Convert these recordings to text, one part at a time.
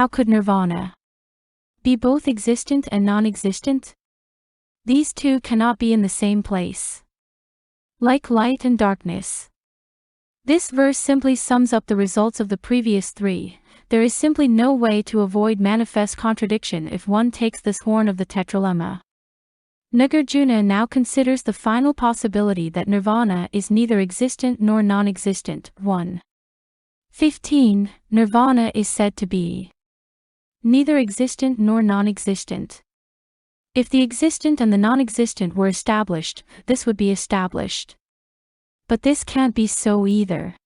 How could nirvana be both existent and non-existent? These two cannot be in the same place. Like light and darkness. This verse simply sums up the results of the previous three. There is simply no way to avoid manifest contradiction if one takes this horn of the tetralemma. Nagarjuna now considers the final possibility that nirvana is neither existent nor non-existent. 1. 15. Nirvana is said to be neither existent nor non-existent. If the existent and the non-existent were established, this would be established. But this can't be so either.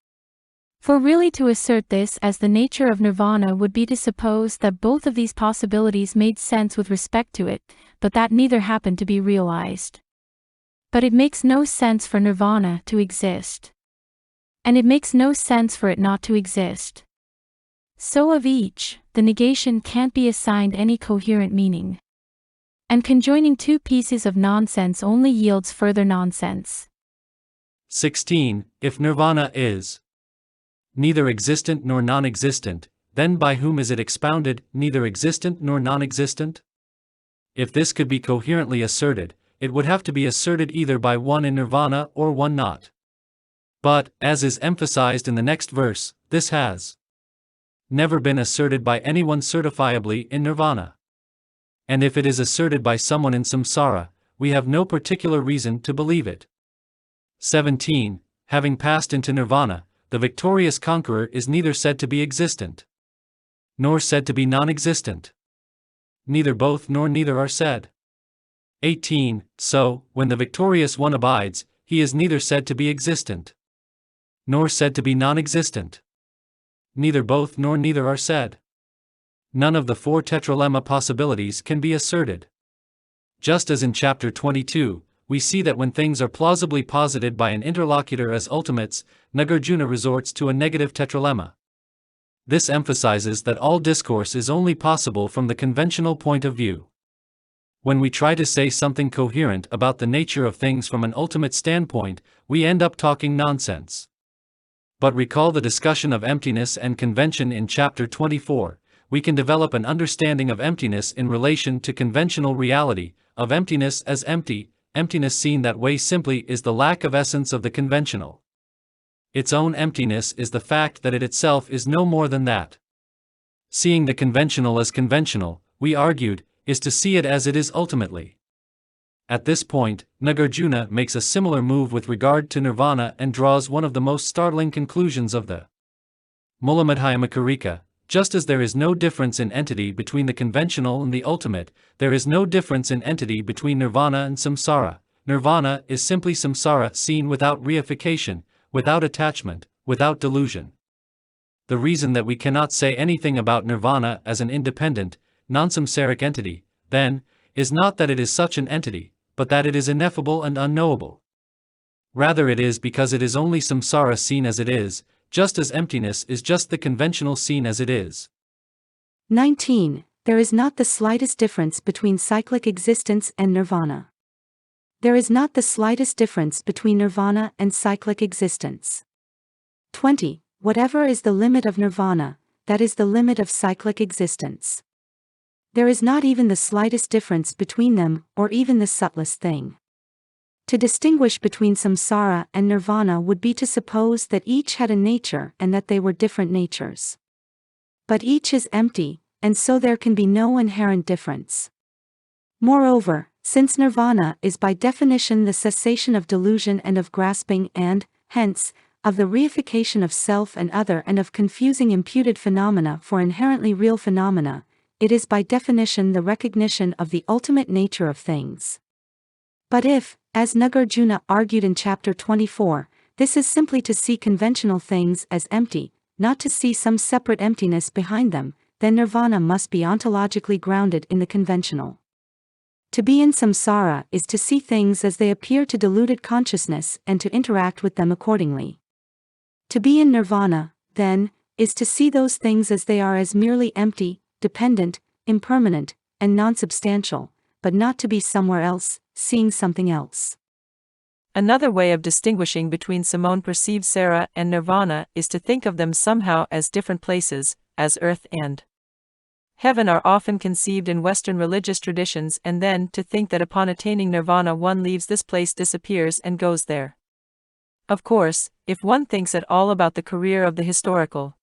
For really to assert this as the nature of nirvana would be to suppose that both of these possibilities made sense with respect to it, but that neither happened to be realized. But it makes no sense for nirvana to exist. And it makes no sense for it not to exist. So of each, the negation can't be assigned any coherent meaning. And conjoining two pieces of nonsense only yields further nonsense. 16. If nirvana is neither existent nor non-existent, then by whom is it expounded, neither existent nor non-existent? If this could be coherently asserted, it would have to be asserted either by one in nirvana or one not. But, as is emphasized in the next verse, this has never been asserted by anyone certifiably in nirvana. And if it is asserted by someone in samsara, we have no particular reason to believe it. 17. Having passed into nirvana, the victorious conqueror is neither said to be existent, nor said to be non-existent. Neither both nor neither are said. 18. So, when the victorious one abides, he is neither said to be existent, nor said to be non-existent. Neither both nor neither are said. None of the four tetralemma possibilities can be asserted. Just as in chapter 22, we see that when things are plausibly posited by an interlocutor as ultimates, Nagarjuna resorts to a negative tetralemma. This emphasizes that all discourse is only possible from the conventional point of view. When we try to say something coherent about the nature of things from an ultimate standpoint, we end up talking nonsense. But recall the discussion of emptiness and convention in chapter 24, we can develop an understanding of emptiness in relation to conventional reality, of emptiness as empty. Emptiness seen that way simply is the lack of essence of the conventional. Its own emptiness is the fact that it itself is no more than that. Seeing the conventional as conventional, we argued, is to see it as it is ultimately. At this point, Nagarjuna makes a similar move with regard to nirvana and draws one of the most startling conclusions of the Mulamadhyamakarika. Just as there is no difference in entity between the conventional and the ultimate, there is no difference in entity between nirvana and samsara. Nirvana is simply samsara seen without reification, without attachment, without delusion. The reason that we cannot say anything about nirvana as an independent, non-samsaric entity, then, is not that it is such an entity, but that it is ineffable and unknowable. Rather it is because it is only samsara seen as it is, just as emptiness is just the conventional seen as it is. 19. There is not the slightest difference between cyclic existence and nirvana. There is not the slightest difference between nirvana and cyclic existence. 20. Whatever is the limit of nirvana, that is the limit of cyclic existence. There is not even the slightest difference between them, or even the subtlest thing. To distinguish between samsara and nirvana would be to suppose that each had a nature and that they were different natures. But each is empty, and so there can be no inherent difference. Moreover, since nirvana is by definition the cessation of delusion and of grasping and, hence, of the reification of self and other and of confusing imputed phenomena for inherently real phenomena, it is by definition the recognition of the ultimate nature of things. But if, as Nagarjuna argued in chapter 24, this is simply to see conventional things as empty, not to see some separate emptiness behind them, then nirvana must be ontologically grounded in the conventional. To be in samsara is to see things as they appear to deluded consciousness and to interact with them accordingly. To be in nirvana, then, is to see those things as they are as merely empty, dependent, impermanent, and non-substantial, but not to be somewhere else, seeing something else. Another way of distinguishing between Simone perceived Sarah and Nirvana is to think of them somehow as different places, as earth and heaven are often conceived in Western religious traditions, and then to think that upon attaining nirvana one leaves this place, disappears and goes there. Of course, if one thinks at all about the career of the historical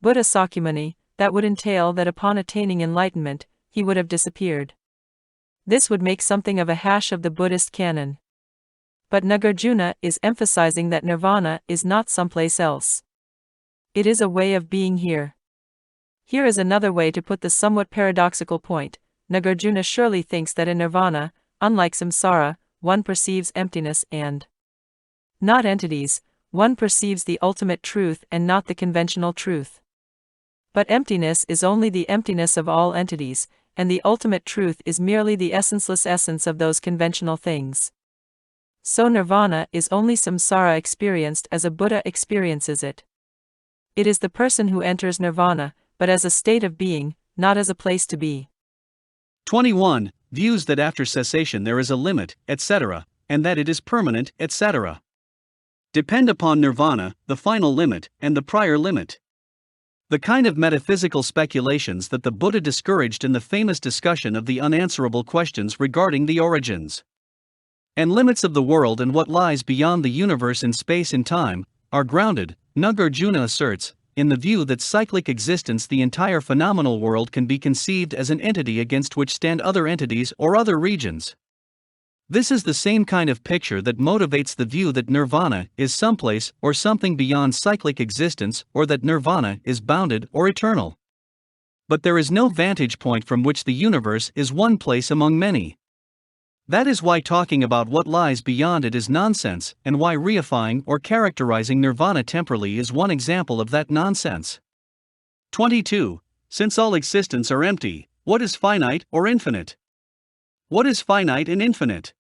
Buddha Sakyamuni, that would entail that upon attaining enlightenment, he would have disappeared. This would make something of a hash of the Buddhist canon. But Nagarjuna is emphasizing that nirvana is not someplace else. It is a way of being here. Here is another way to put the somewhat paradoxical point. Nagarjuna surely thinks that in nirvana, unlike samsara, one perceives emptiness and not entities, one perceives the ultimate truth and not the conventional truth. But emptiness is only the emptiness of all entities, and the ultimate truth is merely the essenceless essence of those conventional things. So nirvana is only samsara experienced as a Buddha experiences it. It is the person who enters nirvana, but as a state of being, not as a place to be. 21. Views that after cessation there is a limit, etc., and that it is permanent, etc. Depend upon nirvana, the final limit, and the prior limit. The kind of metaphysical speculations that the Buddha discouraged in the famous discussion of the unanswerable questions regarding the origins and limits of the world and what lies beyond the universe in space and time, are grounded, Nagarjuna asserts, in the view that cyclic existence, the entire phenomenal world, can be conceived as an entity against which stand other entities or other regions. This is the same kind of picture that motivates the view that nirvana is someplace or something beyond cyclic existence, or that nirvana is bounded or eternal. But there is no vantage point from which the universe is one place among many. That is why talking about what lies beyond it is nonsense, and why reifying or characterizing nirvana temporally is one example of that nonsense. 22. Since all existents are empty, what is finite or infinite? What is finite and infinite?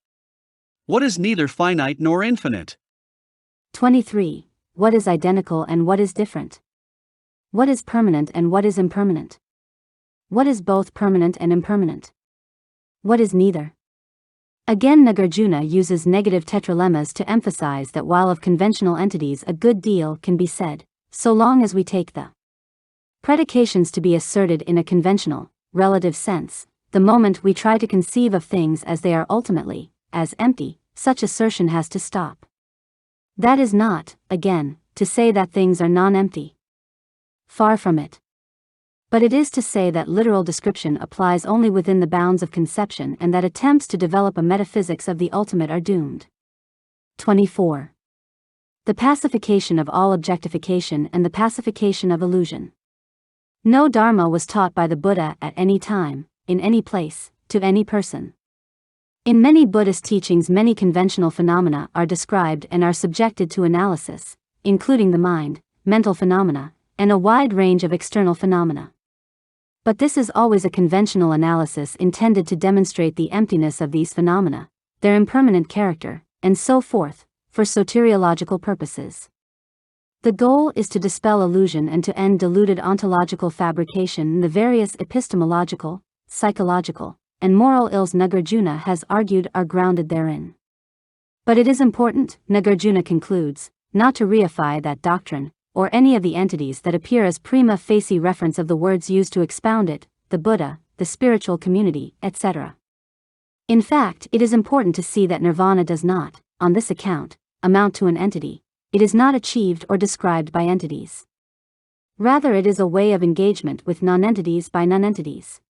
What is neither finite nor infinite? 23. What is identical and what is different? What is permanent and what is impermanent? What is both permanent and impermanent? What is neither? Again, Nagarjuna uses negative tetralemmas to emphasize that while of conventional entities a good deal can be said, so long as we take the predications to be asserted in a conventional, relative sense, the moment we try to conceive of things as they are ultimately, as empty, such assertion has to stop. That is not, again, to say that things are non-empty. Far from it. But it is to say that literal description applies only within the bounds of conception, and that attempts to develop a metaphysics of the ultimate are doomed. 24. The pacification of all objectification and the pacification of illusion. No dharma was taught by the Buddha at any time, in any place, to any person. In many Buddhist teachings, many conventional phenomena are described and are subjected to analysis, including the mind, mental phenomena, and a wide range of external phenomena. But this is always a conventional analysis intended to demonstrate the emptiness of these phenomena, their impermanent character, and so forth, for soteriological purposes. The goal is to dispel illusion and to end deluded ontological fabrication in the various epistemological, psychological, and moral ills Nagarjuna has argued are grounded therein. But it is important, Nagarjuna concludes, not to reify that doctrine, or any of the entities that appear as prima facie reference of the words used to expound it, the Buddha, the spiritual community, etc. In fact, it is important to see that nirvana does not, on this account, amount to an entity. It is not achieved or described by entities. Rather, it is a way of engagement with non-entities by non-entities.